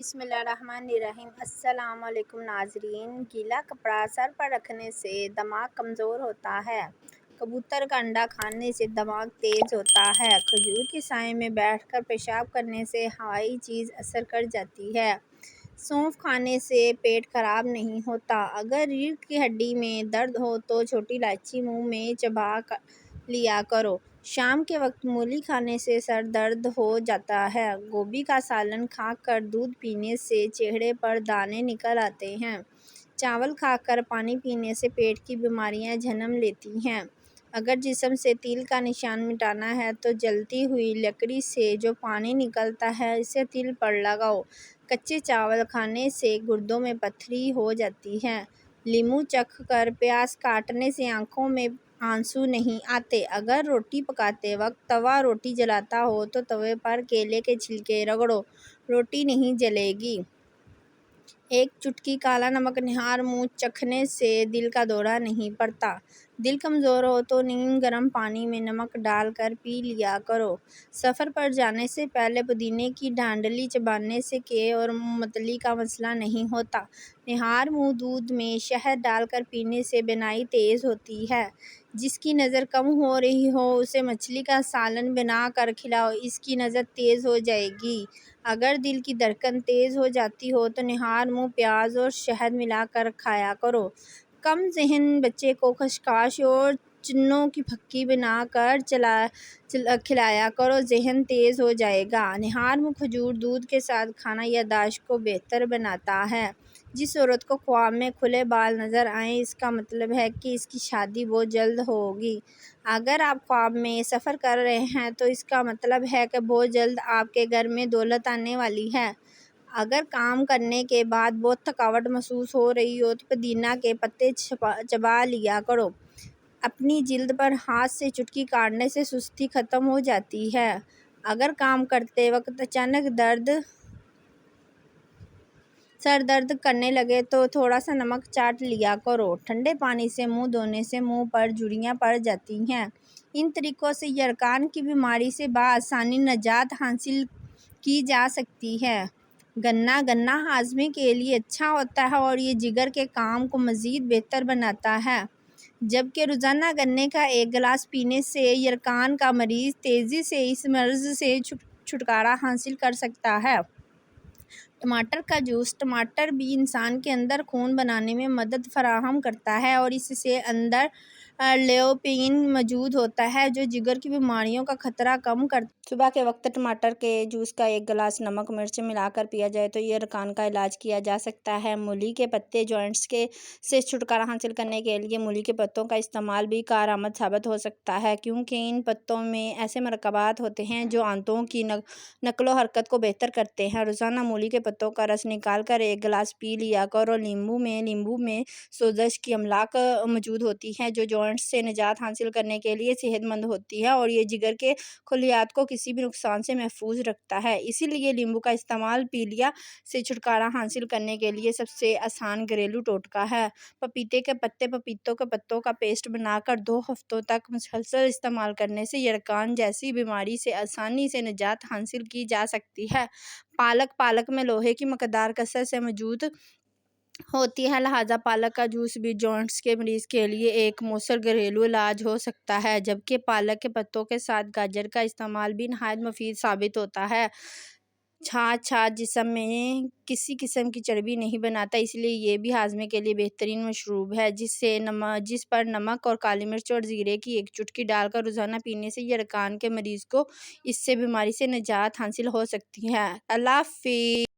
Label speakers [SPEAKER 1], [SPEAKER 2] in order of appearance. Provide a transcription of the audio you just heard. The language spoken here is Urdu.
[SPEAKER 1] بسم اللہ الرحمن الرحیم۔ السلام علیکم ناظرین۔ گیلا کپڑا سر پر رکھنے سے دماغ کمزور ہوتا ہے۔ کبوتر کا انڈا کھانے سے دماغ تیز ہوتا ہے۔ کھجور کے سائے میں بیٹھ کر پیشاب کرنے سے ہوائی چیز اثر کر جاتی ہے۔ سونف کھانے سے پیٹ خراب نہیں ہوتا۔ اگر ریڑھ کی ہڈی میں درد ہو تو چھوٹی الائچی منہ میں چبا لیا کرو۔ شام کے وقت مولی کھانے سے سر درد ہو جاتا ہے۔ گوبھی کا سالن کھا کر دودھ پینے سے چہرے پر دانے نکل آتے ہیں۔ چاول کھا کر پانی پینے سے پیٹ کی بیماریاں جنم لیتی ہیں۔ اگر جسم سے تیل کا نشان مٹانا ہے تو جلتی ہوئی لکڑی سے جو پانی نکلتا ہے اسے تل پر لگاؤ۔ کچے چاول کھانے سے گردوں میں پتھری ہو جاتی ہے۔ لیموں چکھ کر پیاز کاٹنے سے آنکھوں میں آنسو نہیں آتے۔ اگر روٹی پکاتے وقت توا روٹی جلاتا ہو تو توے پر کیلے کے چھلکے رگڑو، روٹی نہیں جلے گی۔ ایک چٹکی کالا نمک نہار منہ چکھنے سے دل کا دورہ نہیں پڑتا۔ دل کمزور ہو تو نیم گرم پانی میں نمک ڈال کر پی لیا کرو۔ سفر پر جانے سے پہلے پودینے کی ڈانڈلی چبانے سے قے اور متلی کا مسئلہ نہیں ہوتا۔ نہار منہ دودھ میں شہد ڈال کر پینے سے بینائی تیز ہوتی ہے۔ جس کی نظر کم ہو رہی ہو اسے مچھلی کا سالن بنا کر کھلاؤ، اس کی نظر تیز ہو جائے گی۔ اگر دل کی دھڑکن تیز ہو جاتی ہو تو نہار منہ پیاز اور شہد ملا کر کھایا کرو۔ کم ذہن بچے کو خشخاش اور چنوں کی پھکی بنا کر کھلایا کرو، ذہن تیز ہو جائے گا۔ نہار منہ کھجور دودھ کے ساتھ کھانا یادداشت کو بہتر بناتا ہے۔ جس عورت کو خواب میں کھلے بال نظر آئیں اس کا مطلب ہے کہ اس کی شادی بہت جلد ہوگی۔ اگر آپ خواب میں سفر کر رہے ہیں تو اس کا مطلب ہے کہ بہت جلد آپ کے گھر میں دولت آنے والی ہے۔ اگر کام کرنے کے بعد بہت تھکاوٹ محسوس ہو رہی ہو تو پودینہ کے پتے چبا لیا کرو۔ اپنی جلد پر ہاتھ سے چٹکی کاٹنے سے سستی ختم ہو جاتی ہے۔ اگر کام کرتے وقت اچانک سر درد کرنے لگے تو تھوڑا سا نمک چاٹ لیا کرو۔ ٹھنڈے پانی سے منہ دھونے سے منہ پر جھریاں پڑ جاتی ہیں۔ ان طریقوں سے یرقان کی بیماری سے بآسانی نجات حاصل کی جا سکتی ہے۔ گنا ہاضمے کے لیے اچھا ہوتا ہے اور یہ جگر کے کام کو مزید بہتر بناتا ہے، جبکہ روزانہ گنے کا ایک گلاس پینے سے یرقان کا مریض تیزی سے اس مرض سے چھٹکارا حاصل کر سکتا ہے۔ ٹماٹر کا جوس۔ ٹماٹر بھی انسان کے اندر خون بنانے میں مدد فراہم کرتا ہے اور اس سے اندر لیوپین موجود ہوتا ہے جو جگر کی بیماریوں کا خطرہ کم کرتا ہے۔ صبح کے وقت ٹماٹر کے جوس کا ایک گلاس نمک مرچ ملا کر پیا جائے تو یرقان کا علاج کیا جا سکتا ہے۔ مولی کے پتے۔ جوائنٹس سے چھٹکارا حاصل کرنے کے لیے مولی کے پتوں کا استعمال بھی کارآمد ثابت ہو سکتا ہے کیونکہ ان پتوں میں ایسے مرکبات ہوتے ہیں جو آنتوں کی نقل و حرکت کو بہتر کرتے ہیں۔ روزانہ مولی کے پتوں کا رس نکال کر ایک گلاس پی لیا کرو۔ لیموں میں سوزش کی املاک موجود ہوتی ہیں جو جوائنٹس سے نجات حاصل کرنے کے لیے صحت مند ہوتی ہے اور یہ جگر کے خلیات کو کسی بھی نقصان سے محفوظ رکھتا ہے۔ اسی لیے لیموں کا استعمال پیلیا سے چھٹکارا حاصل کرنے کے لیے سب سے آسان گھریلو ٹوٹکا ہے۔ پپیتے کے پتے۔ پپیتوں کے پتوں کا پیسٹ بنا کر 2 ہفتوں تک مسلسل استعمال کرنے سے یرقان جیسی بیماری سے آسانی سے نجات حاصل کی جا سکتی ہے۔ پالک میں لوہے کی مقدار کثرت سے موجود ہوتی ہے، لہٰذا پالک کا جوس بھی جوائنٹس کے مریض کے لیے ایک مؤثر گھریلو علاج ہو سکتا ہے، جبکہ پالک کے پتوں کے ساتھ گاجر کا استعمال بھی نہایت مفید ثابت ہوتا ہے۔ چھاچھ جسم میں کسی قسم کی چربی نہیں بناتا، اس لیے یہ بھی ہاضمے کے لیے بہترین مشروب ہے، جس پر نمک اور کالی مرچ اور زیرے کی ایک چٹکی ڈال کر روزانہ پینے سے یرقان کے مریض کو اس بیماری سے نجات حاصل ہو سکتی ہے۔ اللہ حافظ۔